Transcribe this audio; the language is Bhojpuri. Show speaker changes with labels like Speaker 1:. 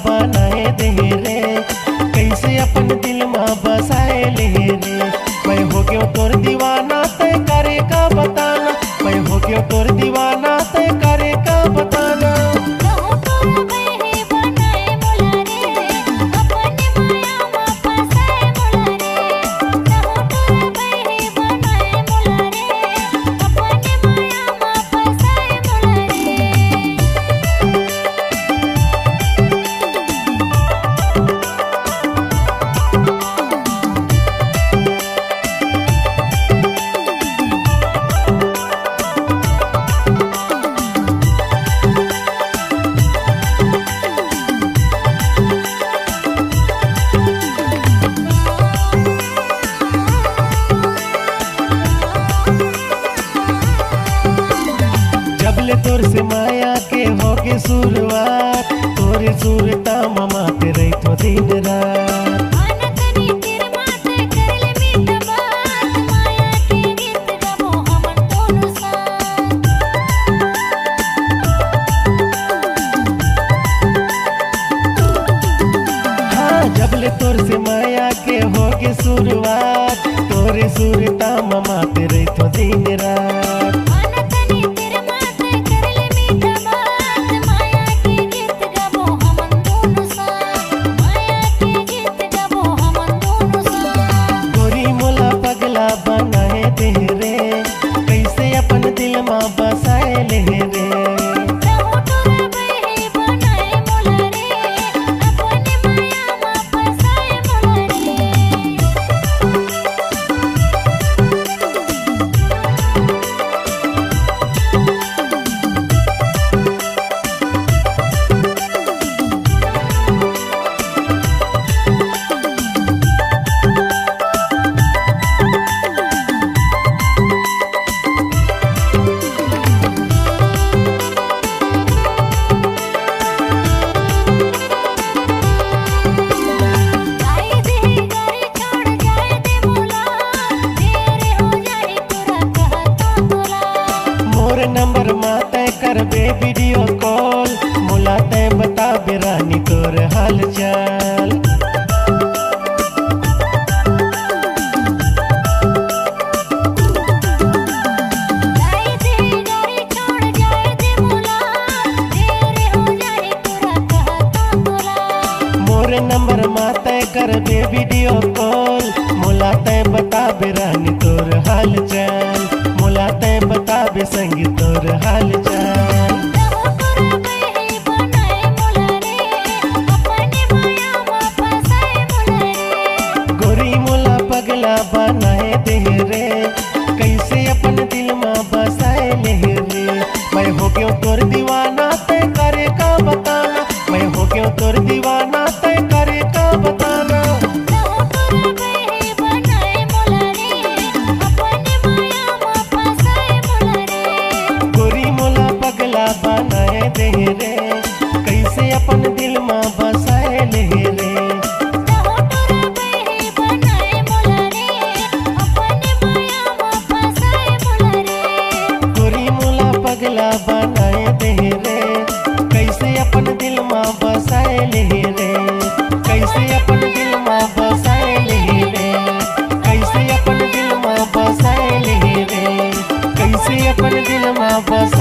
Speaker 1: बनाए दे रे, कैसे अपन दिल में बसाए ले रे। मैं हो गयो तोर दीवाना तय करे का बताना, मैं हो गयो तोर दीवाना तय करे का बताना। जबले तोर से माया के होगे शुरुआत, तोरे सूरता ममा ते रही तो दिन रात। हाँ जबले तोर से माया के होगे शुरुआत, तोरे सूरता ममा ते रही तो दिन रात। बनाए दे रे, कैसे अपन दिल में बसाए ले रे। नंबर माते करबे वीडियो कॉल, मुलाते बताबे रानी तोर हाल चाल। मोर नंबर माते करबे वीडियो कॉल, मुलाते बताबे रानी तोर हाल चाल, मुलाते बताबे संगी तोर हाल चाल। गोरी मोला पगला बनाए दे रे, कैसे अपन दिल में बसाए ले रे। मैं हो गयो तोर दीवाना तय करे का बताना, मैं हो गयो तोर दीवाना तय करे का बताना। बनाए दे रे, कैसे अपन दिल में बसाए ले रे। गोरी मोला पगला बनाए दे रे, कैसे अपन दिल में बसाए ले रे, कैसे अपन दिल में बसाए ले रे, कैसे अपन दिल में बसाए ले रे, कैसे अपन दिल में बसाए।